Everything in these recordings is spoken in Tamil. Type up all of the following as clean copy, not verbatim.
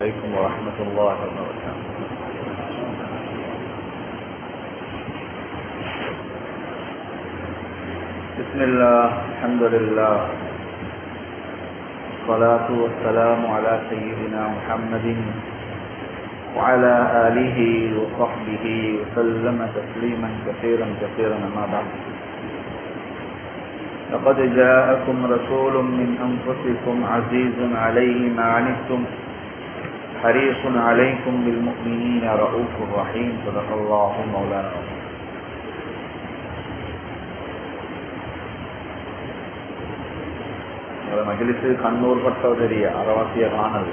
عليكم ورحمة الله وبركاته. بسم الله، الحمد لله، والصلاة والسلام على سيدنا محمد وعلى آله وصحبه وسلم تسليما كثيرا كثيرا. أما بعد، لقد جاءكم رسول من أنفسكم عزيز عليه ما عنتم حريص عليكم بالمؤمنين رؤوف رحيم. صدق الله مولانا. மஜ்லிஸு கண்ணூர் பட்டவதறிய அறவாசிய காணல்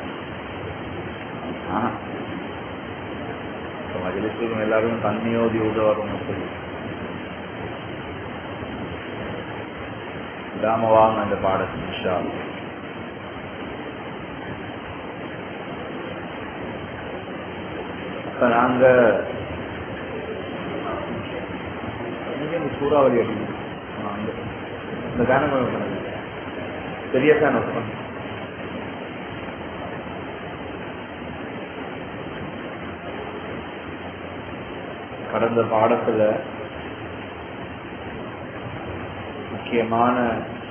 மஜ்லிஸுக்கும் எல்லாருக்கும் தண்ணியோதி உதவரும் சொல்லி விடாமவாங்க அந்த பாடத்தை இன்ஷா அல்லாஹ். நாங்க சூறாவளி அடிக்கணும் இந்த காரணம் பெரிய ஃபேன் ஒர்க் கடந்த பாடத்துல முக்கியமான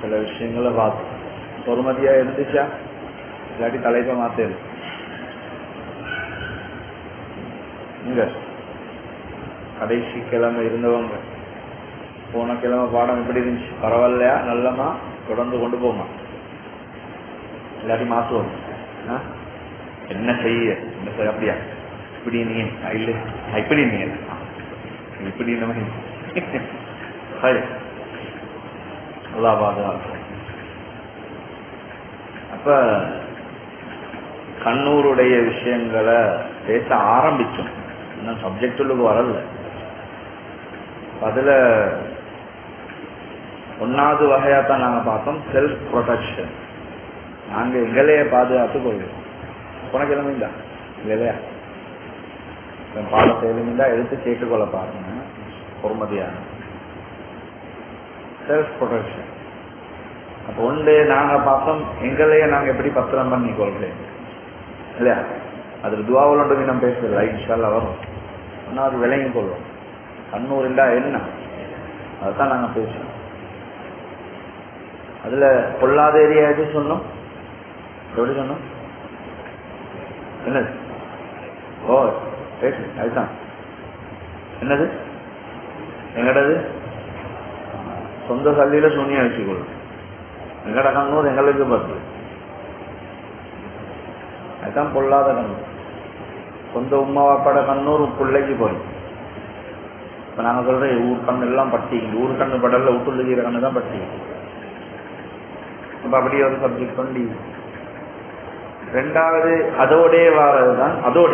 சில விஷயங்களை பார்த்தோம். பொறுமதியா இருந்துச்சா இல்லாட்டி தலைப்பை மாத்தேன் இங்க கடைசி கிழமை இருந்தவங்க போன கிழமை பாடம் எப்படி இருந்துச்சு, பரவாயில்லையா, நல்லமா தொடர்ந்து கொண்டு போமா இல்லாட்டி மாத்துவோம். என்ன செய்ய அப்படியா இப்படி நீங்க இல்ல இப்படி நீங்க இப்படி நல்லா பாதுகாப்பு. அப்ப கண்ணூருடைய விஷயங்களை பேச ஆரம்பிச்சோம், இன்னும் சப்ஜெக்டுக்கு வரல. அதுல ஒன்னாவது வகையாத்தான் நாங்க பார்த்தோம், செல்ஃப் ப்ரொடெக்ஷன். நாங்க எங்களையே பாதுகாத்து கொள்வோம். உனக்கிழமைந்தா இல்லையா பாடத்தை எழுந்தா எடுத்து கேட்டுக்கொள்ள பாருங்க. பொறுமதியான செல்ஃப் ப்ரொடெக்ஷன். அப்ப ஒன்று நாங்க பார்த்தோம், எங்களையே நாங்க எப்படி பத்திரம் பண்ணி கொள்றேன் இல்லையா. அதுல துவாவுல நம்ம பேசுறது இன்ஷா அல்லாஹ் வரும். ஒன்னாவது விளங்கி கொள்வோம். கண்ணூர் இல்லா என்ன அதைத்தான் நாங்க பேசுவோம். அதுல பொல்லாத ஏரியா எது சொன்னோம், எப்படி சொன்னோம், என்னது? ஓ பேசு, அதுதான் என்னது எங்கடது சொந்த சல்லியில சூனியா வச்சுக்கொள்ளும். எங்கட கண்ணூர் எங்களுக்கு பத்து, அதுதான் பொல்லாத கண்ணூர். சொந்த உமா வாப்பாட கண்ணூர் பிள்ளைக்கு போய் இப்ப நாங்க சொல்றேன் ஊர் கண்ணு எல்லாம் பட்டி, ஊர் கண்ணு படல விட்டுள்ளுகிற கண்ணு தான் பட்டி. அப்ப அப்படியே ஒரு சப்ஜெக்ட் பண்ணி ரெண்டாவது அதோடே வாரதுதான். அதோட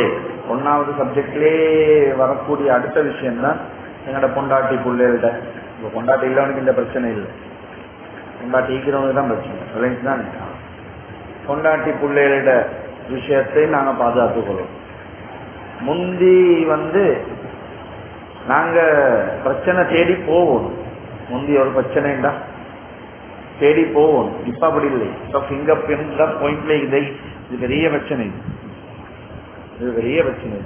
ஒன்னாவது சப்ஜெக்ட்லே வரக்கூடிய அடுத்த விஷயம்தான் எங்கட பொண்டாட்டி பிள்ளைகள்ட. இப்ப பொண்டாட்டி இல்லவனுக்கு இந்த பிரச்சனை இல்லை, பொண்டாட்டி ஈக்கிறவனுக்கு தான் பிரச்சனை இல்லைன்னு தான். பொண்டாட்டி பிள்ளைகளோட விஷயத்தை நாங்க பாதுகாத்துக் கொள்வோம். முந்தி நாங்க பிரச்சனை தேடி போவோம். முந்தி ஒரு பிரச்சனைண்டா தேடி போவோம். இப்ப அப்படி இல்லை. இப்ப ஃபிங்கர் பிரிண்ட் தான் பாயிண்ட்ல இது பெரிய பிரச்சனை. இது பெரிய பிரச்சனை.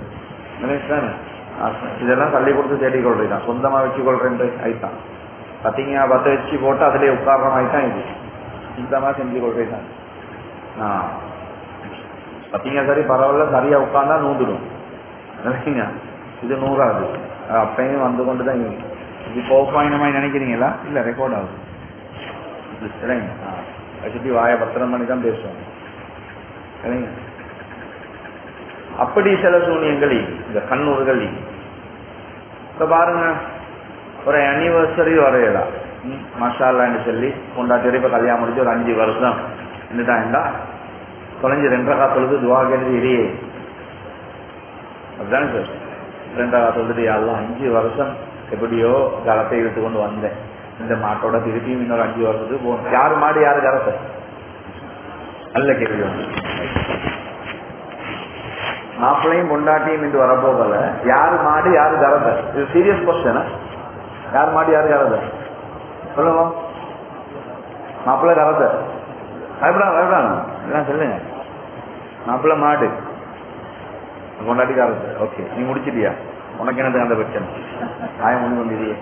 இதெல்லாம் தள்ளி கொடுத்து தேடிக் கொள்றதுதான், சொந்தமா வச்சு கொள்றேன் ஆயிட்டான். பாத்தீங்க பத்த வச்சு போட்டு அதுலயே உட்காரணம் ஆயிட்டான். இது சொந்தமா செஞ்சு கொள்றதுதான். பாத்தீங்க சரி பரவாயில்ல, சரியா உட்கார்ந்தா நூந்துடும். இது நூறாது, அப்பயும் வந்து கொண்டுதான் இருக்கு. இது போப்பாயினமா நினைக்கிறீங்களா? இல்ல, ரெக்கார்ட் ஆகுது. சுத்தி வாய பத்திரம் பண்ணி தான் பேசுவாங்க. அப்படி சில சூனியங்கள் இந்த கண்ணூர்கள். இப்ப பாருங்க, ஒரு அனிவர்சரி வரையலாம் மஷாலான்னு சொல்லி கொண்டாட்டி இப்ப கல்யாணம் முடிச்சு ஒரு 5 வருஷம் என்னட்டாண்டா தொலைஞ்சு 2 காலத்துக்கு துவா கேட்டு இடையே அதுதானே சார். 2 காலத்துக்கு எல்லாம் 5 வருஷம் எப்படியோ கலத்தை இழுத்து கொண்டு வந்தேன். இந்த மாட்டோட திருப்பியும் இன்னொரு 5 வருஷத்துக்கு போகணும். யாரு மாடு யாரு கலத்தை நல்ல கேள்வி. மாப்பிள்ளையும் பொண்டாட்டியும் இன்று வரப்போகல, யாரு மாடு யாரு கலத்தை? இது சீரியஸ் கொஸ்டின். யாரு மாடு யாரு கலத்தை சொல்லுங்க. மாப்பிள்ளை கலத்தை பயப்படாங்க பயப்படாங்க எல்லாம் சொல்லுங்க. மாப்பிள்ளை மாடு கொண்டாட்டிக்காரது. ஓகே, நீ முடிச்சிட்டியா? உனக்கு என்னது அந்த பிரச்சனை? ஆய முடிவு கொண்டியே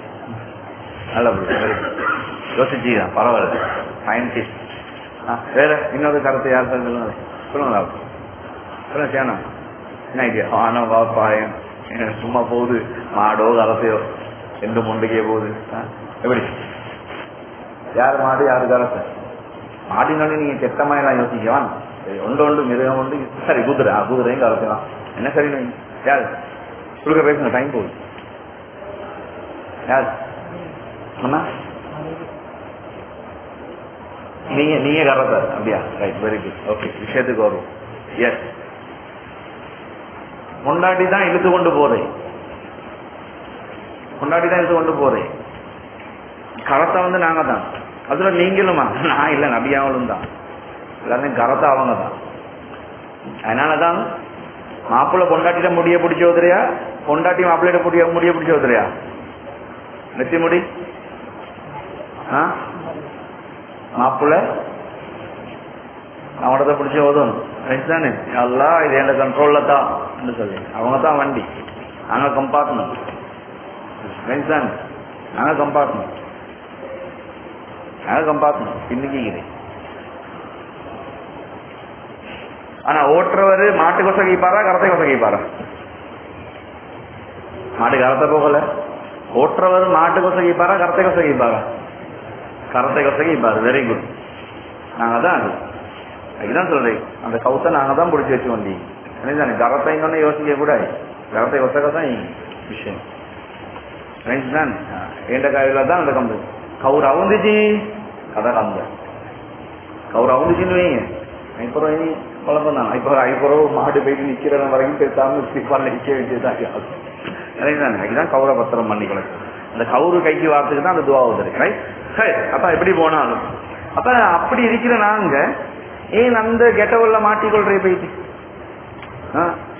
நல்ல பிள்ளை, வெரி குட். யோசிச்சுதான் பரவாயில்ல, சயின்டிஸ்ட். வேற இன்னொரு கருத்து யார் சொல்லுங்க சொல்லுங்க சேனா என்ன ஐடியா? ஆனா வாப்பா சும்மா போகுது, மாடோ கரத்தையோ எந்த முண்டைக்கே போகுது. எப்படி யார் மாடு யாரு கரத்தை? மாடினோடனே நீங்க கெட்டமாயெல்லாம் யோசிக்கலாம். ஒன்று ஒன்று மிருகம் உண்டு. சரி, குதிரை குதிரையும் கரத்தைலாம் என்ன சரி? யாரு சொல்லுங்க, பேசுங்க, டைம் போகுது. யார் அண்ணா? நீங்க கரத்தை அப்படியா? Right, very good. ஓகே, விஷயத்துக்கு வருவோம். எஸ், முன்னாடி தான் இழுத்து கொண்டு போறேன், முன்னாடி தான் இழுத்து கொண்டு போறேன். கரத்தை வந்து நாங்க தான். அதுல நீங்களுமா? நான் இல்லை, நபியாவளும் தான். எல்லாருமே கரத்தை அவங்க தான். அதனாலதான் மாப்பிள்ளை பொண்டாட்டிட்ட முடிய பிடிச்ச உதறியா, பொண்டாட்டி மாப்பிள்ளையிட்ட முடிய பிடிச்ச உதறியா? நெத்தி முடி மாப்பிள்ளை அவனத்தை பிடிச்ச உதவும் தானே. எல்லாம் இது என் கண்ட்ரோல்ல தான் சொல்லி அவங்க தான் வண்டி, நாங்க கம்பார்ட்மெண்ட். தானே, நாங்க கம்பார்ட்மெண்ட், நாங்க கம்பார்ட்மெண்ட் பின்னுக்கு. ஆனா ஓட்டுறவரு மாட்டு கொசகிப்பாரா கரத்தை கொசகிப்பாரா? மாட்டு கரத்தை போகல. ஓட்டுறவர் மாட்டு கொசகிப்பாரா கரத்தை கொசகிப்பாரா? கரத்தை கொசகிப்பாரு. Very good. நாங்க தான் அது அதுதான் சொல்றேன், அந்த கவுத்தை நாங்க தான் பிடிச்சி வச்சு வண்டி. தானே, கரத்தை இன்னொன்னு யோசிக்க கூட, கரத்தை கொசக தான் விஷயம். தான் ஏண்ட காயில தான் அந்த கம்பு கவுர் அவுந்துச்சு, கதை கம்பு கவுர் அவுந்துச்சுன்னு வைங்க. ஐப்புறம் இனி குழப்பம் தான். ஐப்புறம் மாடு போயிட்டு நிக்கிற வரைக்கும் பேசாம சிப்பால் நிக்க வேண்டியதான். அதுதான் கவுரை பத்திரம் பண்ணி கொடுக்கும். அந்த கவுரு கைக்கு வார்த்தைக்கு தான் அந்த துவா உதறி. ரைட், சரி. அப்ப எப்படி போனாலும் அப்ப அப்படி இருக்கிற நாங்க ஏன் அந்த கெட்டவுள்ள மாட்டிக்கொள்றே போயிட்டு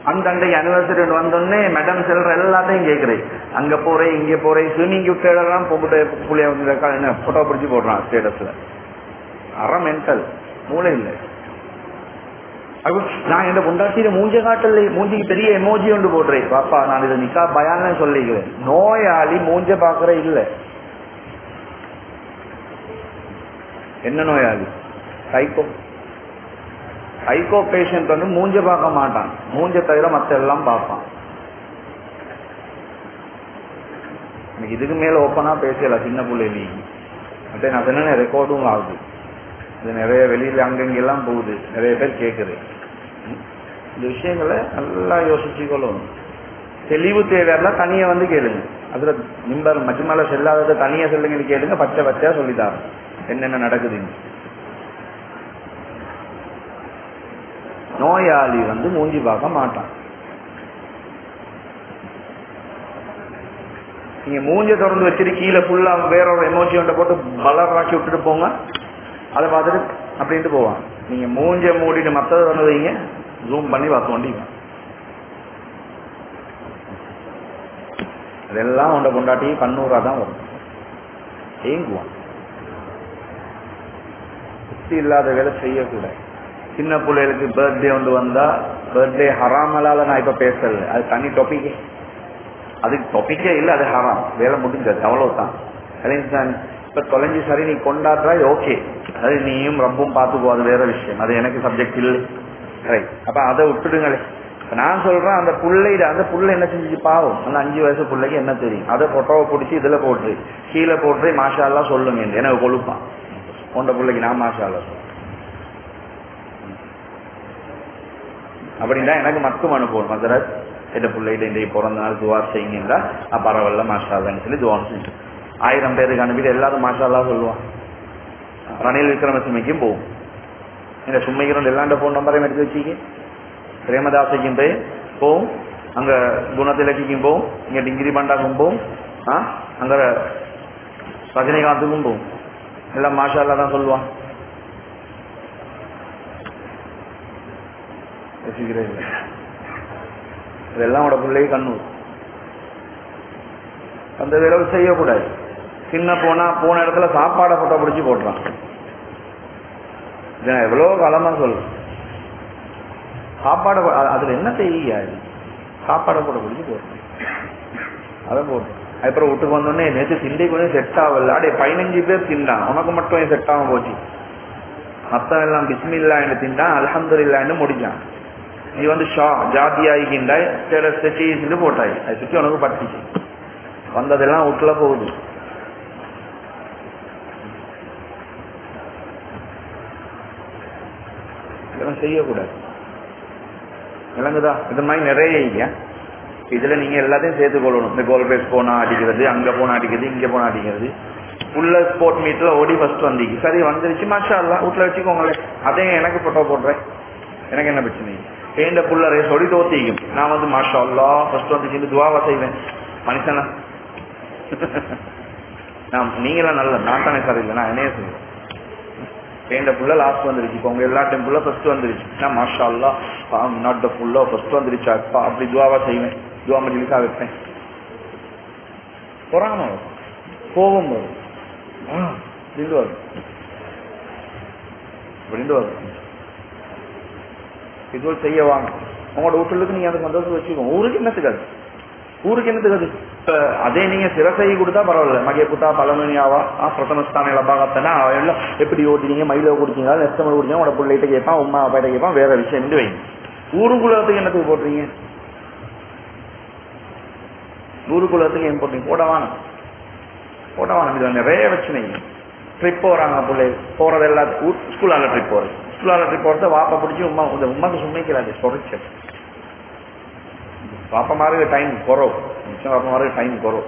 அந்த அன்றைக்கு அனிவர்சரி வந்தோடனே மேடம் செல்ற எல்லாத்தையும் கேட்கிறேன். அங்க போறேன், இங்க போறேன், ஸ்விம்மிங் விட்டெல்லாம் பொம்புட்ட புள்ளைய போட்டோ பிடிச்சி போடுறான் ஸ்டேட்டஸ்ல. அற மென்டல் மூளை இல்லை. நான் என்ன பொண்டாட்டியில மூஞ்ச காட்டல, மூஞ்சிக்கு பெரிய எமோஜி ஒன்று போடுறேன். பாப்பா நான் இதை நிக்கா பயான்னு சொல்லிக்கிறேன். நோயாளி மூஞ்ச பாக்குற இல்ல. என்ன நோயாளி? சைக்கோ. சைக்கோ பேஷண்ட் வந்து மூஞ்ச பார்க்க மாட்டான், மூஞ்ச தவிர மத்த எல்லாம் பார்ப்பான். இதுக்கு மேல ஓப்பனா பேசல சின்ன பிள்ளை. நான் சொன்ன ரெக்கார்டும் ஆகுது, இது நிறைய வெளியில அங்கெங்கெல்லாம் போகுது, நிறைய பேர் கேட்குது. இந்த விஷயங்களை நல்லா யோசிச்சுக்கொள்ளணும். தெளிவு தேவையெல்லாம் தனியா வந்து கேளுங்க. அதுல நிம்பர் மஜ்மால செல்லாததை தனியா சொல்லுங்கன்னு கேளுங்க. பச்சை பச்சையா சொல்லித்தாரு என்னென்ன நடக்குதுன்னு. நோயாளி வந்து மூஞ்சி பார்க்க மாட்டான். நீங்க மூஞ்ச திறந்து வச்சுட்டு கீழே ஃபுல்லா வேற ஒரு எமோஜி ஒன்றை போட்டு பலராக்கி விட்டுட்டு போங்க, அதை பார்த்துட்டு அப்படின்ட்டு போவான். நீங்க மூஞ்ச மூடிட்டு மற்றதை திறந்து வைங்க, ஜூம் பண்ணி பார்த்து வண்டிங்க. அதெல்லாம் உண்ட கொண்டாட்டி கண்ணூரா தான் வரும். ஏங்குவான். புத்தி இல்லாத வேலை செய்யக்கூடாது. சின்ன பிள்ளைகளுக்கு பர்த்டே ஒன்று வந்தா, பர்த்டே ஹராமலால நான் இப்ப பேசல, அது தனி டாபிக். அதுக்கு டாபிக்கே இல்லை, அது ஹராம். வேலை முடிஞ்சது, அவ்வளவுதான். இப்ப தொலைஞ்சி சரி நீ கொண்டாடுறாய், ஓகே, அது நீயும் ரப்பும் பார்த்துக்கோ, அது வேற விஷயம், அது எனக்கு சப்ஜெக்ட் இல்லை. ரைட், அப்ப அதை விட்டுடுங்களே. நான் சொல்றேன், அந்த புள்ள என்ன செஞ்சு பாவம், அந்த 5 வயசு பிள்ளைக்கு என்ன தெரியும்? அதை போட்டோவை பிடிச்சி இதுல போட்டு கீழே போட்டு மாஷா அல்லா சொல்லுங்க, எனக்கு கொழுப்பான் உண்ட பிள்ளைக்கு நான் மாஷா அல்லா சொல்ல. அப்படின்னா எனக்கு மட்டும் அனுப்புவோம் மதராஜ் எந்த பிள்ளைகிட்ட இன்றைக்கு பிறந்த நாள் துவா செய்யுங்களா, பரவாயில்ல மாஷா அல்லான்னு சொல்லி துவா செஞ்சு 1000 பேருக்கு அனுப்பிட்டு எல்லாரும் மாஷா அல்லா சொல்லுவான். ரணில் விக்ரமசிங்கைக்கும் போகும், இந்த சும்மைக்கிறோம் எல்லாண்ட போன் நம்பரையும் எடுத்து வச்சுக்க. பிரேமதாசைக்கும் போகும், அங்க குணத்திலக்கும் போகும், இங்க டிகிரி பண்டாக்கும் போகும், அங்க ரஜினிகாந்துக்கும் போகும். எல்லாம் மாஷா அல்லா தான் சொல்லுவான். இதெல்லாம் உட பிள்ளைக்கு கண்ணூர். அந்த விளைவு செய்யக்கூடாது. சின்ன போன இடத்துல சாப்பாடை போட்டோ பிடிச்சி போட்டுறான். எவ்வளவு காலமா சொல்றேன், சாப்பாடு அதுல என்ன செய்யாது. சாப்பாடை கூட குடிச்சு போடுறேன், அதை போடுறேன். அதுக்கப்புறம் வீட்டுக்கு வந்தோடனே நேற்று திண்டை கொஞ்சம் செட் ஆகல, அப்படியே 15 பேர் திண்டான், உனக்கு மட்டும் செட் ஆகும் போச்சு. மத்தம் எல்லாம் பிஸ்மில்லா என்று திண்டான், அல்ஹம்துலில்லாஹ்னு முடிச்சான். நீ வந்து ஜாதி ஆகிக்கிண்டாய் சீஸ்ன்னு போட்டாய், அதை சுற்றி உனக்கு பட்டுச்சு. வந்ததெல்லாம் வீட்டுல போகுது. இதெல்லாம் செய்யக்கூடாது, விளங்குதா? இது மாதிரி நிறைய இதுல நீங்க எல்லாத்தையும் சேர்த்துக்கொள்ளணும். இந்த கோல் ரேஸ் போனா அடிக்கிறது, அங்க போனா அடிக்கிறது, இங்க போனா அடிக்கிறது. உள்ள ஸ்போர்ட் மீட்ல ஓடி ஃபர்ஸ்ட் வந்தீங்க, சரி வந்துருச்சு மாஷா அல்லாஹ், வீட்டுல வச்சுக்கோங்களேன். அதே எனக்கு போட்டோ போடுறேன், எனக்கு என்ன பிரச்சனை? ஏண்ட புள்ள ரேஸ் ஓடி தோத்திக்கும், நான் வந்து மாஷா அல்லாஹ் ஃபர்ஸ்ட் வந்துச்சு துவாவா செய்வேன். மனுஷனா நீங்களாம் நல்ல, நான் தானே சரியில்லை, நான் என்னையே செய்வேன். ஏண்ட புள்ள லாஸ்ட் வந்துருச்சு, இப்போ உங்க எல்லா டைம் புள்ள ஃபர்ஸ்ட் வந்துருச்சு, நான் மாஷா அல்லாஹ் நாட் த புள்ள ஃபர்ஸ்ட் வந்துருச்சா அப்படி துவாவா செய்வேன், துவா மஜ்லிஸா வைப்பேன். பொறாம வரும், கோபம் வரும், வரும் அப்படின்னு வரும். இது செய்ய வாங்க உங்களோட வீட்டுக்கு, நீங்க அந்த சந்தோஷம் வச்சுக்கோங்க. ஊருக்கு என்னத்துக்காது, ஊருக்கு என்னத்துக்காது. இப்ப அதே நீங்க சிரசை கொடுத்தா பரவாயில்ல, மகிய புத்தா பழமணியாவா பிரதமஸ்தான இலபாகத்தனா எல்லாம் எப்படி ஓட்டினீங்க, மயில கொடுத்தீங்க, நெஸ்டமல் கொடுத்தீங்க, உங்களோட பிள்ளைகிட்ட கேட்பான், உமா அப்பாட்ட கேட்பான், வேற விஷயம் இருந்து வைங்க. ஊருக்குள்ளத்துக்கு என்னத்துக்கு போடுறீங்க, ஊருக்குள்ளத்துக்கு ஏன் போடுறீங்க? போடவான போடவான. இதுல நிறைய பிரச்சனைங்க. ட்ரிப் போறாங்க பிள்ளை, போறது எல்லாத்துக்கும் ஸ்கூலால ட்ரிப் போறது, ஸ்கூலால ட்ரிப் போறத வாப்பா பிடிச்சி உமா உமாக்கு சுமைக்கிறாரு சொரிச்ச பாப்பா மாதிரி டைம் குறவு, நிச்சயம் பாப்பா மாதிரி டைம் குறவு.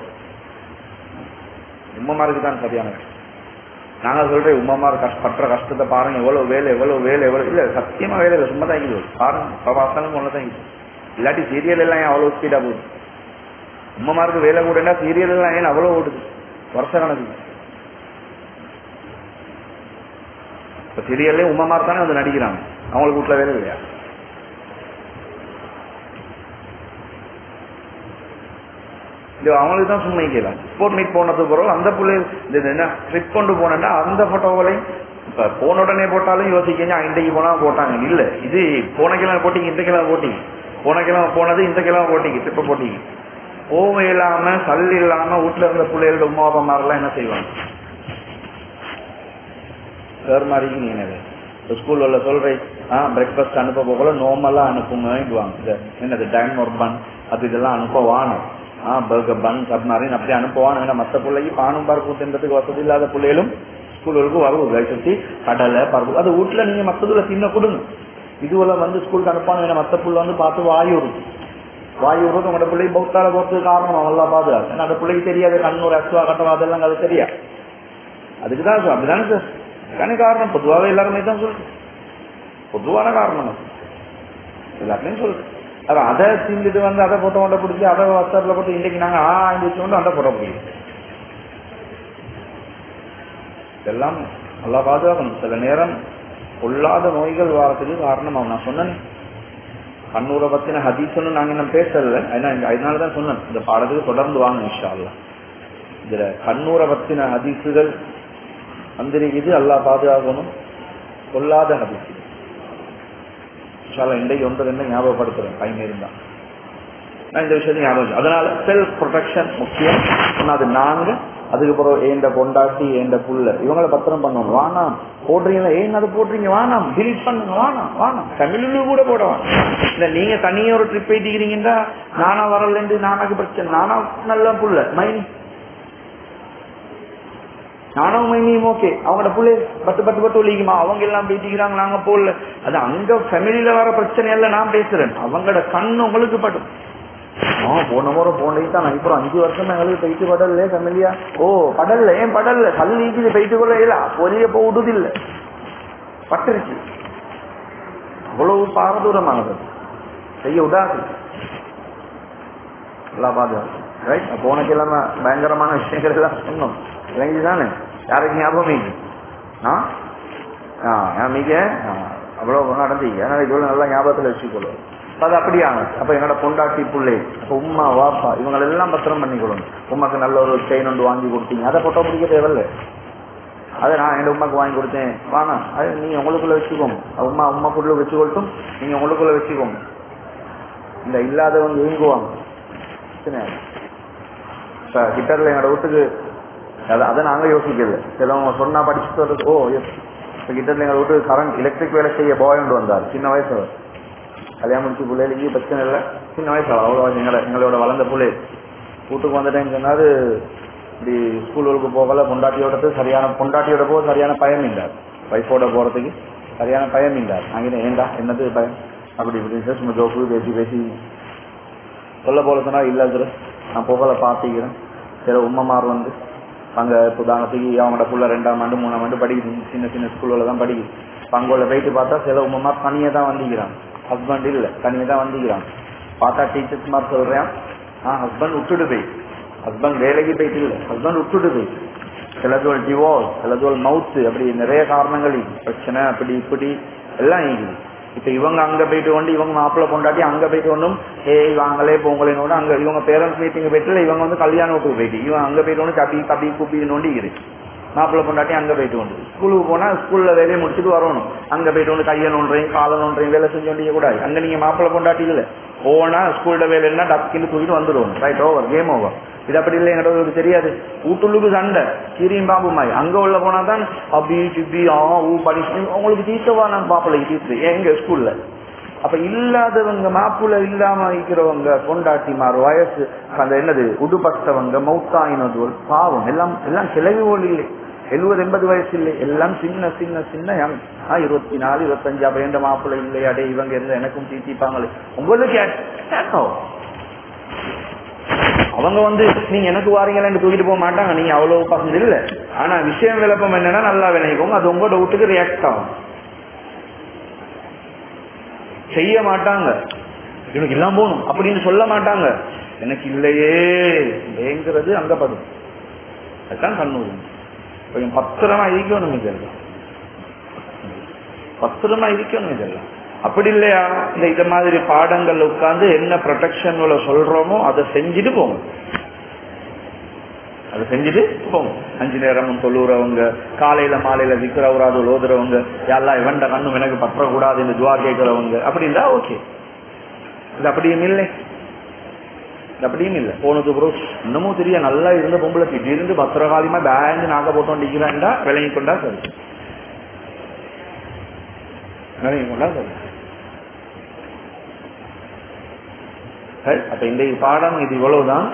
உமா மாதிரி தான் சரியான. நாங்க சொல்றேன் உமா மாதிரி பற்ற கஷ்டத்தை பாருங்க, எவ்வளவு வேலை எவ்வளவு வேலை எவ்வளவு இல்ல, சத்தியமா வேலை இல்லை, சும்மா தான் இருக்குது பாருங்க, பாசாலும் ஒண்ணுதான் இருக்குது. இல்லாட்டி சீரியல் எல்லாம் ஏன் அவ்வளவு ஸ்பீடா போகுது? உமா மாதிரி வேலை கூட சீரியல் எல்லாம் ஏன் அவ்வளவு ஓடுது வருஷ கணக்கு? இப்ப சீரியல்லே உமா மாதிரி தானே வந்து நடிக்கிறாங்க, அவங்களுக்கு வீட்டுல வேலை இல்லையா? அவங்களுக்கு தான் சும்மா கேட்கலாம். ஸ்போர்ட் மீட் போனதுக்கு பிறகு அந்த பிள்ளை என்ன ட்ரிப் கொண்டு போனா அந்த போட்டோகளையும் இப்ப போன உடனே போட்டாலும் யோசிக்கீங்க, இன்றைக்கு போனா போட்டாங்க இல்ல, இது போன கிழமை போட்டீங்க, இந்த கிழமை போட்டீங்க, போன கிழமை போனது இந்த கிழமை போட்டீங்க, ட்ரிப்ப போட்டீங்க. போவ இல்லாம சல் இல்லாம வீட்டுல இருந்த பிள்ளைகளோட உமா அப்பா மாதிரிலாம் என்ன செய்வாங்க? சார் மாதிரி நீங்க ஸ்கூல்ல உள்ள சொல்றேன், பிரேக்ஃபாஸ்ட் அனுப்ப போகல நோமெல்லாம் அனுப்புங்க, என்னது டைம் ஒரு பன் அது இதெல்லாம் அனுப்பவானு, பர்கர் பன் அப்படின்னாரு அப்படி அனுப்புவான். ஏன்னா மற்ற பிள்ளைக்கு பானும் பருப்பும் தின்றதுக்கு வசதி இல்லாத பிள்ளைகளும் ஸ்கூலுக்கு வருவது சுற்றி கடலை பருப்பு, அது வீட்டுல நீங்க மற்றதுல தின்ன கொடுங்க. இதுவெல்லாம் வந்து ஸ்கூலுக்கு அனுப்பானு. ஏன்னா மற்ற பிள்ளை வந்து பார்த்து வாயூரும் வாயூருக்கு உங்களோட பிள்ளை பௌத்தால போறதுக்கு காரணம் அவெல்லாம் பாதுகாப்பு. ஏன்னா அந்த பிள்ளைக்கு தெரியாது கண்ணூர் அசுவா கட்டவா அதெல்லாம் அது தெரியா, அதுக்குதான் அப்படிதானே சார் கணக்கு காரணம். பொதுவாக எல்லாருமே தான் சொல்றேன், பொதுவான காரணம் எல்லாருமே சொல்றேன். அதை திண்டுட்டு வந்து அதை போட்டோ கொண்ட பிடிச்சி அதை வாட்ஸ்அப்ல போட்டு இன்னைக்கு நாங்க கொண்டு அந்த போட்டோ பிடிக்கும். இதெல்லாம் நல்லா பாதுகாக்கணும். சில நேரம் பொல்லாத நோய்கள் வாரத்துக்கு காரணம் அவன் நான் சொன்னேன். கண்ணூரை பத்தின ஹதீஸ்ன்னு நாங்க இன்னும் பேசல, அதனாலதான் சொன்னேன் இந்த பாடத்துக்கு தொடர்ந்து வாங்க இன்ஷா அல்லாஹ். இதுல கண்ணூரை பத்தின ஹதீஸுகள் வந்திருக்குது, அல்லாஹ் பாதுகாக்கணும். பொல்லாத ஹதீஸ் இன்றைக்கு ஒன்று ரெண்டு ஞாபகப்படுத்துறேன் டைம் இருந்தா நான் இந்த விஷயத்தையும் ஞாபகம். அதனால செல்ஃப் ப்ரொடெக்ஷன் முக்கியம். அது நாங்க அதுக்கப்புறம் ஏண்ட கொண்டாட்டி ஏண்ட புள்ள இவங்களை பத்திரம் பண்ணணும். வானாம் போடுறீங்களா, ஏன் அதை போடுறீங்க, வானாம் டிலீட் பண்ணுங்க, வானாம் வானாம் தமிழ்ல கூட போடுவான். இல்ல நீங்க தனியா ஒரு ட்ரிப் போயிட்டீங்கன்னா நானா வரலன்னு நானாக்கு பிரச்சனை, நானா நல்ல புள்ள மைனி நானும் மைனியும் ஓகே, அவங்களோட புள்ளை பட்டு ஒழிக்குமா, அவங்க எல்லாம் பேசிக்கிறாங்க நாங்க போடல. அது அங்க ஃபேமிலியில வர பிரச்சனை எல்லாம் நான் பேசுறேன். அவங்களோட கண்ணு உங்களுக்கு படும். போன முறை போனது தான் நான் இப்போ 5 வருஷமா எங்களுக்கு போயிட்டு படல ஃபேமிலியா. ஓ படல்ல ஏன் படல்ல கல்லிக்கு போயிட்டு கொள்ள இல்ல பொரிய போடுது இல்ல பட்டுருச்சு. அவ்வளவு பாரதூரமானது செய்ய விடாது. எல்லாம் பாதுகாப்பு ரைட். போன கிழமை பயங்கரமான விஷயங்கள் எல்லாம் சொன்னோம் தானே, யாருக்கு ஞாபகம் மிக அவ்வளவு நடந்தீங்க. அதனால இது நல்லா ஞாபகத்துல வச்சுக்கொள்ளும். அது அப்படியாங்க. அப்ப என்னோட பொண்டாட்டி பிள்ளை அப்ப உமா வாப்பா இவங்க எல்லாம் பத்திரம் பண்ணிக்கொள்ளணும். உமாக்கு நல்ல ஒரு செயின் ஒன்று வாங்கி கொடுத்தீங்க, அதை போட்டோ பிடிக்க தேவையில்ல. அதை நான் என் உமாக்கு வாங்கி கொடுத்தேன் வாங்க, அது நீங்க உங்களுக்குள்ள வச்சுக்கோங்க. உமா உமாக்குள்ள வச்சுக்கொள்ட்டும், நீங்க உங்களுக்குள்ள வச்சுக்கோங்க. இந்த இல்லாதவங்க இயங்குவாங்க. ஹிட்டர்ல எங்களோட வீட்டுக்கு அதை நாங்க யோசிக்கல. சிலவங்க சொன்னா படிச்சுட்டு வர்றது இப்போ ஹிட்டர்ல எங்களோட வீட்டுக்கு கரண்ட் எலக்ட்ரிக் வேலை செய்ய பாய் கொண்டு வந்தார். சின்ன வயசு கல்யாணம் முடிச்சு பிள்ளைகளுக்கு பிரச்சனை இல்லை, சின்ன வயசு அவ்வளோ எங்களோட வளர்ந்த பிள்ளை வீட்டுக்கு வந்துட்டேன்னு சொன்னாரு. இப்படி ஸ்கூலுக்கு போகல, பொண்டாட்டியோட போக சரியான பயம் இல்லார், வைஃபோட போறதுக்கு சரியான பயம் இல்லார். நாங்க ஏண்டா என்னது பயம் அப்படி இப்படி சும்மா ஜோக்கு பேசி சொல்ல போல சொன்னா இல்லை நான் போகல பார்த்திக்கிறேன். சில உம்மமார் வந்து அங்கே உதாரணத்துக்கு அவங்களோட புள்ள 2ஆம் ஆண்டு 3ஆம் ஆண்டு படிக்குது, சின்ன சின்ன ஸ்கூலில் தான் படிக்குது. அங்கே போயிட்டு பார்த்தா சில உம்மமார் தனியே தான் வந்திக்கிறான், ஹஸ்பண்ட் இல்லை தனியே தான் வந்திக்கிறான். பார்த்தா டீச்சர்ஸ் மாதிரி சொல்றேன், ஹஸ்பண்ட் விட்டுட்டு போய், ஹஸ்பண்ட் வேலைக்கு போயிட்டு இல்லை, ஹஸ்பண்ட் விட்டுட்டு போய், சிலதோல் டிவோர்ஸ், சிலதோல் மவுத்து, அப்படி நிறைய காரணங்கள் பிரச்சனை அப்படி இப்படி எல்லாம் இருக்குது. இப்ப இவங்க அங்க போயிட்டு கொண்டு இவங்க மாப்பிள்ள கொண்டாட்டி அங்க போயிட்டு கொண்டும் வாங்களே பொங்கலினோட அங்க இவங்க பேரண்ட்ஸ் மீட்டிங் போயிட்டு இவங்க வந்து கல்யாண வீட்டுக்கு போயிட்டு இவன் அங்க போயிட்டு கொண்டு கபி கபி குப்பின்னு இருக்கு. மாப்பிள்ள கொண்டாட்டி அங்க போயிட்டு கொண்டு ஸ்கூலுக்கு போனா ஸ்கூல்ல வேலையை முடிச்சுட்டு வரணும். அங்க போயிட்டு வந்து கையை நோன்றையும் காலை நோன்றையும் வேலை செஞ்சு கொண்டே கூடாது. அங்க நீங்க மாப்பிள்ள கொண்டாட்டி இல்லை போனா ஸ்கூல்ல வேலை என்ன டக்குன்னு தூக்கிட்டு வந்துடுவோம். Right over, game over. இது அப்படி இல்லை, எங்களுக்கு தெரியாது. வீட்டுள்ளுக்கு சண்டை கீரியும் பாம்புமாய். அங்க உள்ள போனாதான் அப்படி சிப்பி படிச்சு உங்களுக்கு டீச்சர்வா நான் பாப்பல டீச்சர் எங்க ஸ்கூல்ல. அப்ப இல்லாதவங்க மாப்பிள்ள இல்லாம இருக்கிறவங்க பொண்டாட்டிமார் வயசு அந்த என்னது உடுபட்டவங்க மௌத்தாயினது பாவம் எல்லாம் எல்லாம் கிளவி ஓல் இல்லை. 70-80 வயசு இல்லை, எல்லாம் சின்ன சின்ன சின்ன 24 25 அப்ப எந்த மாப்பிள்ள இல்லையாடே இவங்க இருந்தா எனக்கும் தீட்டிப்பாங்களே உங்களுக்கு கேட்கும். அவங்க வந்து நீங்க எனக்கு வாரீங்களேன்னு தூக்கிட்டு போக மாட்டாங்க, நீங்க அவ்வளவு பசங்க இல்லை. ஆனா விஷயம் விளப்பம் என்னன்னா நல்லா விளைவிக்கோங்க, அது உங்களோட வீட்டுக்கு ரியாக்ட் ஆகும். செய்ய மாட்டாங்க, எனக்கு எல்லாம் போகணும் அப்படின்னு சொல்ல மாட்டாங்க, எனக்கு இல்லையேங்கிறது அங்க படும். அதுதான் கண்ணூர் கொஞ்சம் பத்திரமா இருக்கணும், இதெல்லாம் பத்திரமா இருக்கணும். இதெல்லாம் அப்படி இல்லையா இந்த மாதிரி பாடங்கள்ல உட்கார்ந்து என்ன ப்ரொடெக்ஷன் சொல்றோமோ அதை செஞ்சுட்டு போங்க, அதை செஞ்சுட்டு போங்க. 5 நேரமும் தொழுறவங்க, காலையில மாலையில விக்கிறவராது ஓதுறவங்க, யாரெல்லாம் இவன்ட கண்ணும் எனக்கு பற்றக்கூடாது இந்த துவா கேட்கிறவங்க அப்படி இருந்தா ஓகே. இது அப்படியும் இல்லை, இது அப்படியும் இல்லை. போனது ப்ரோ இன்னமும் தெரிய நல்லா இருந்த பொம்பளை திடீர்னு பத்திரகாலியமா பேங்க் நாக்க போட்டோண்டிக்கிறான்டா விளங்கி கொண்டா சரி, விளங்கி கொண்டா சரி. அப்ப இந்த பாடம் இது இவ்வளவுதான்.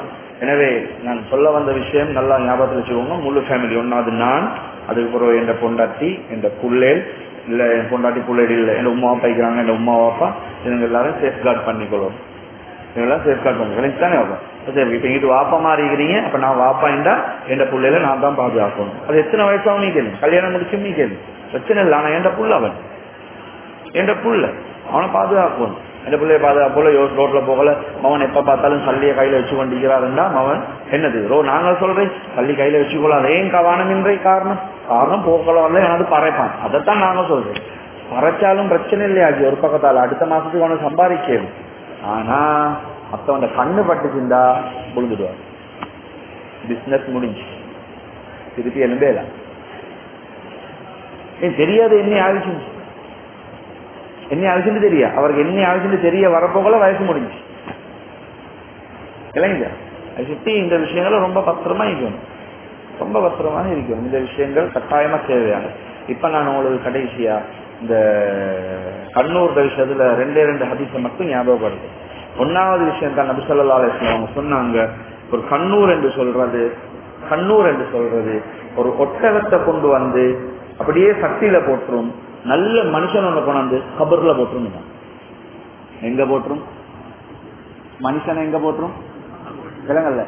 எனவே நான் சொல்ல வந்த விஷயம் நல்லா ஞாபகத்தில் வச்சுக்கோங்க. முழு ஃபேமிலி ஒன்னாவது நான், அதுக்கப்புறம் என் பொண்டாட்டி, என் புள்ளேல் இல்ல என் பொண்டாட்டி புள்ளேல் இல்ல என் உமா பைக்கிறாங்க, என் உமா வாப்பா, இவங்க எல்லாரும் சேஃப்கார்ட் பண்ணிக்கொள்ளும். இவங்கெல்லாம் சேஃப்கார்ட் பண்ணிக்கணும் தானே வாப்பா. சரி இப்ப இங்கிட்டு வாப்பமா இருக்கிறீங்க, அப்ப நான் வாப்பா என்றா என் புள்ளையில நான் தான் பாதுகாக்கணும். அது எத்தனை வயசாவும் நீ கேளு, கல்யாணம் முடிச்சும் நீ கேளு, பிரச்சனை இல்லை. ஆனா என் புள்ள அவன், என் புள்ள அவனை பாதுகாக்கணும். எந்த பிள்ளைய பாதுகாப்போல ரோட்ல போகல மவன் எப்ப பார்த்தாலும் சல்லியை கையில வச்சு கொண்டிருக்கிறாருன்னா மவன் என்னது நாங்கள் சொல்றேன் சல்லி கையில வச்சுக்கொள்ளாத. ஏன் கவனமின்றை காரணம் போக்கல வரல எனது பறைப்பான். அதைத்தான் நாங்க சொல்றேன். பறைச்சாலும் பிரச்சனை இல்லையாச்சு ஒரு பக்கத்தால அடுத்த மாசத்துக்கு அவனை சம்பாதிக்கணும். ஆனா மத்தவன் கண்ணு பட்டுச்சுண்டா விழுந்துடுவார், பிசினஸ் முடிஞ்சு திருப்பி எலும்பேல. ஏன் தெரியாது என்ன ஆயிடுச்சு, என்ன ஆச்சுன்னு தெரியா அவருக்கு, என்ன ஆச்சுன்னு தெரிய வரப்போகல வயசு முடிஞ்சு இல்லைங்க. அதை சுற்றி இந்த விஷயங்களை ரொம்ப பத்திரமா இருக்கணும், ரொம்ப பத்திரமா இருக்கணும். இந்த விஷயங்கள் கட்டாயமா தேவையான. இப்ப நான் உங்களுக்கு கடைசியா இந்த கண்ணூர் விஷயத்துல 2 ஹதீஸை மட்டும் ஞாபகப்படுது. 1வது விஷயம் தான் நபி ஸல்லல்லாஹு அலைஹி வஸல்லம் அவங்க சொன்னாங்க, ஒரு கண்ணூர் என்று சொல்றது ஒரு ஒட்டகத்தை கொண்டு வந்து அப்படியே சட்டியில போட்டுரும், நல்ல மனுஷன் ஒண்ணு கொண்டாந்து கபர்ல போட்டுரும். எங்க போட்டுரும் மனுஷன், எங்க போட்டுரும் விலங்கல்ல.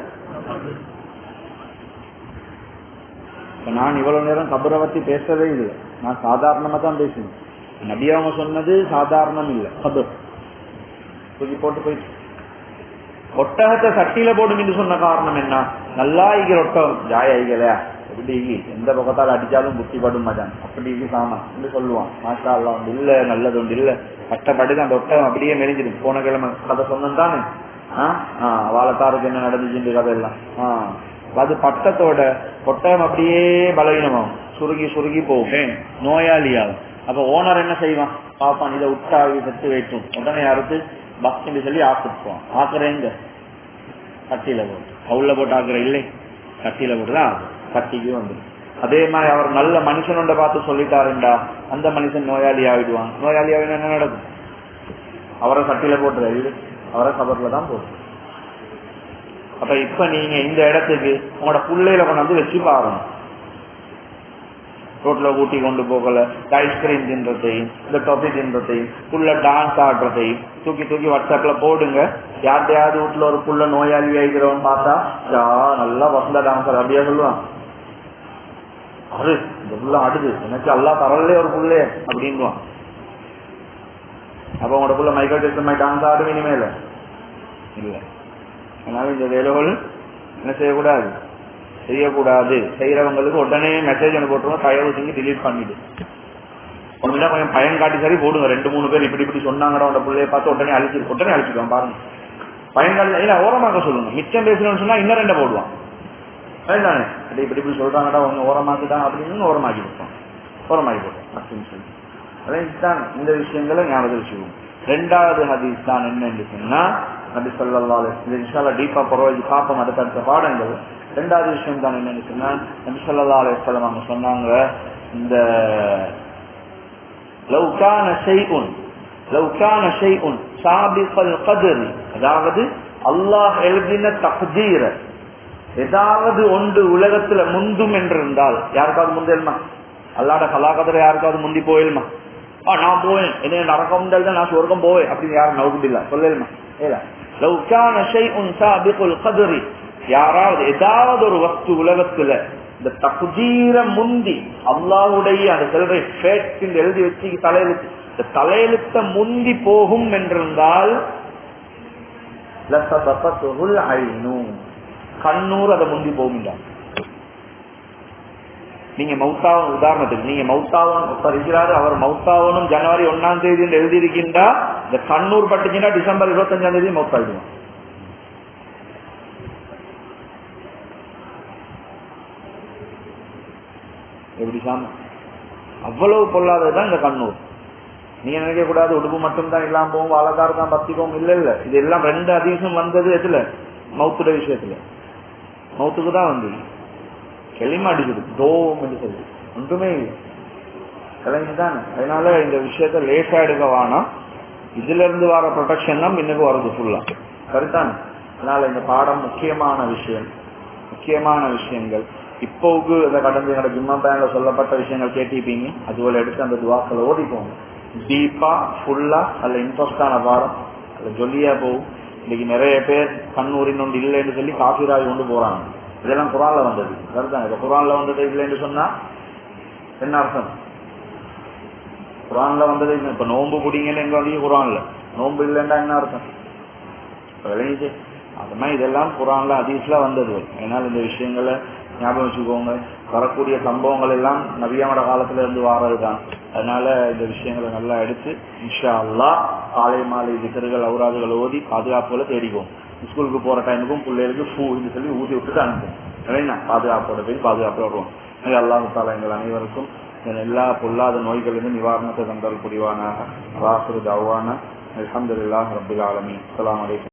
நான் இவ்வளவு நேரம் கபரை பத்தி பேசவே இல்லை, நான் சாதாரணமா தான் பேசுவேன். நபி அவங்க சொன்னது சாதாரணம் இல்லை, கபர் தூக்கி போட்டு போயிட்டு ஒட்டகத்தை சட்டியில போடும் சொன்ன காரணம் என்ன, நல்லா ஈகிற ஒட்டகம் ஜாய ஈகலையா எப்படி எந்த பக்கத்தால் அடிச்சாலும் புத்தி படும் மாட்டான் அப்படி சாமான் என்று சொல்லுவான். மாஷா அல்லா ஒன்று இல்ல, நல்லது ஒன்று இல்ல, கஷ்டப்பட்டு அந்த ஒட்டகம் அப்படியே மெலிஞ்சிடும். போன கிழமை கதை சொன்னது தானே, வாழத்தாருக்கு என்ன நடந்துச்சுன்னு கதை எல்லாம். அது பட்டத்தோட ஒட்டகம் அப்படியே பலவீனமாகும், சுருகி போகும், நோயாளியாகும். அப்ப ஓனர் என்ன செய்வான், பாப்பான் இதை விட்டா செத்து வைட்டும், உடனே அறுத்து பஸ் சொல்லி ஆக்குப்போம். ஆக்குறேங்க கட்டியில போட்டு கவுல போட்டு ஆக்குற இல்லை, கட்டியில போட்டுதான் ஆகும், கட்டிக்கு வந்துடும். அதே மாதிரி அவர் நல்ல மனுஷனோட பார்த்து சொல்லிட்டாருண்டா அந்த மனுஷன் நோயாளி ஆகிடுவான். நோயாளி ஆகினா என்ன நடக்கும்? அவரை கட்டியில போட்டுற இல்லை, அவரை கபர்ல தான் போட்டு. அப்ப இப்ப நீங்க இந்த இடத்துக்கு உங்களோட பிள்ளையில கொண்டு வந்து வச்சு பாருங்க. ரோட்ல ஊட்டி கொண்டு போகல, ஐஸ்கிரீம் தின்றதையும் இந்த டொபி தின்றதையும் புள்ள டான்ஸ் ஆடுறதையும் தூக்கி தூக்கி வாட்ஸ்அப்ல போடுங்க. யார்ட்டையாவது வீட்டுல ஒரு புள்ள நோயாளி ஆகிறவன் பார்த்தா நல்லா வசந்த டான்ஸர் அப்படியே சொல்லுவான், அது இந்த புள்ள ஆடுது எனக்கு அல்லா தரலே ஒரு புள்ளே அப்படின்வான். அப்ப உங்களோட புள்ள மைக்கேல் ஜாக்சன் மாதிரி டான்ஸ் ஆடும் இனிமேல இல்ல. அதனால இந்த வேலைகள் என்ன செய்யக்கூடாது, செய்யக்கூடாது. செய்யறவங்களுக்கு உடனே மெசேஜ் போட்டுருவோம், தயவு செஞ்சு டிலீட் பண்ணிடு. ஒண்ணுமில்ல கொஞ்சம் பயம் காட்டி சரி போடுங்க. 2-3 பேர் இப்படி இப்படி சொன்னாங்கடா உங்க பிள்ளைய பார்த்து உடனே அழிச்சிருக்கோம் பாருங்க. பயன்காட்டி இல்ல ஓரமாக்க சொல்லுங்க. மிச்சம் பேசணும்னு சொன்னா இன்னும் 2 போடுவான். அதுதானே இப்படி இப்படி சொல்றாங்கடா உங்க ஓரமாக்குதான் அப்படின்னு ஓரமாக்கி கொடுப்போம், ஓரமாக்கி போட்டோம் அப்படின்னு சொல்லி. அதான் இந்த விஷயங்களை ஞாபகம் வச்சுக்குவோம். 2வது ஹதீஸ் தான் என்னன்னு சொன்னா நபி ஸல்லல்லாஹு அலைஹி வஸல்லம் இன்ஷால்லா டீப்பா பரவாயில்லை பார்ப்போம் அடுத்த பாடங்கள். 2வது விஷயம் தான் என்னன்னு சொன்னா நபி ஸல்லல்லாஹு அலைஹி வஸல்லம் அவங்க சொன்னாங்க, இந்த லவ் கான ஷைஉன் சாபிகல் கத்ர், அதாவது அல்லாஹ் எழுதின தக்தீர ஏதாவது ஒன்று உலகத்துல முந்தும் என்றிருந்தால், யாருக்காவது முந்தேல்மா? அல்லாட கலாகதரை யாருக்காவது முந்தி போயில்மா? நான் போவேன், என்ன நடக்கும் நான் சொர்க்கம் போவேன் அப்படின்னு யாரும் நவுதில்ல சொல்லலுமா? யாராவது ஏதாவது ஒரு வஸ்து உலகத்துல இந்த தகுதீர முந்தி அல்லாஹ்வுடைய அந்த செல்வை எழுதி வச்சு தலையெழுத்து, இந்த தலையெழுத்த முந்தி போகும் என்றிருந்தால் கண்ணூர் அதை முந்தி போகுங்க. நீங்க மௌத்தாவன் உதாரணத்துக்கு நீங்க மௌத்தாவன் இருக்கிறாரு, அவர் மௌத்தாவனும் ஜனவரி 1ஆம் தேதி எழுதி இருக்கின்றா, இந்த கண்ணூர் பட்டுச்சுன்னா டிசம்பர் 25ஆம் தேதி மௌத்தாயிடுவான். எப்படி சாமி அவ்வளவு பொல்லாததுதான் இந்த கண்ணூர். நீங்க நினைக்க கூடாது உடுப்பு மட்டும் தான் இல்லாம போகும், வாழக்கார தான் பத்திக்கும். இல்ல இல்ல, இது எல்லாம் 2 அதிகம் வந்தது எதுல? மௌத்துட விஷயத்துல. மௌத்துக்கு தான் வந்து கெளிமா அடிக்குது, டோம் என்று சொல்லி ஒன்றுமே இல்லை, கிளம்பிதான். அதனால இந்த விஷயத்த லேசா எடுக்க வேணாம். இதுல இருந்து வர ப்ரொடெக்ஷன் தான் இன்னும் வருது ஃபுல்லா, சரிதான். அதனால இந்த பாடம் முக்கியமான விஷயங்கள் இப்போவுக்கு இதை கடந்து என்னோட ஜும்மா பேன்ல சொல்லப்பட்ட விஷயங்கள் கேட்டிருப்பீங்க. அதுபோல எடுத்து அந்த துவாக்களை ஓடிப்போங்க. டீப்பா ஃபுல்லா அல்ல இன்ட்ரெஸ்டான பாடம் அல்ல ஜொல்லியா போகும். இன்னைக்கு நிறைய பேர் கண்ணூரின் ஒன்று இல்லைன்னு சொல்லி காஃபிராய் கொண்டு போறாங்க. இதெல்லாம் குரான்ல வந்தது, சரிதான். இப்ப குரான்ல வந்தது இல்லைன்னு சொன்னா என்ன அர்த்தம்? குரான்ல வந்தது இப்ப நோன்பு பிடிங்கன்னு எங்க வந்து குரான்ல நோன்பு இல்லைன்னா என்ன அர்த்தம்? விளங்கிச்சு. அது மாதிரி இதெல்லாம் குரான்ல ஹதீஸ்ல வந்தது. அதனால இந்த விஷயங்களை ஞாபகம் வச்சுக்கோங்க. வரக்கூடிய சம்பவங்கள் எல்லாம் நபியாவோட காலத்துல இருந்து வாரதுதான். அதனால இந்த விஷயங்களை நல்லா எடுத்து இன்ஷா அல்லாஹ் காலை மாலை திக்கர்கள் அவுராதுகளை ஓதி பாதுகாப்புகளை தேடிக்கும். ஸ்கூலுக்கு போற டைமுக்கும் பிள்ளைகளுக்கு பூன்னு சொல்லி ஊதி விட்டுட்டு அனுப்பும். பாதுகாப்போட போய் பாதுகாப்போட வருவோம். அல்லாஹ் தஆலா எங்கள் அனைவருக்கும் எல்லா பொல்லாத நோய்களிலிருந்து நிவாரணத்தை தந்தல் புரிவானாக. வாஹிரு தஅவானா அல்ஹம்துலில்லாஹி ரப்பில் ஆலமீன். அஸ்ஸலாமு அலைக்கும்.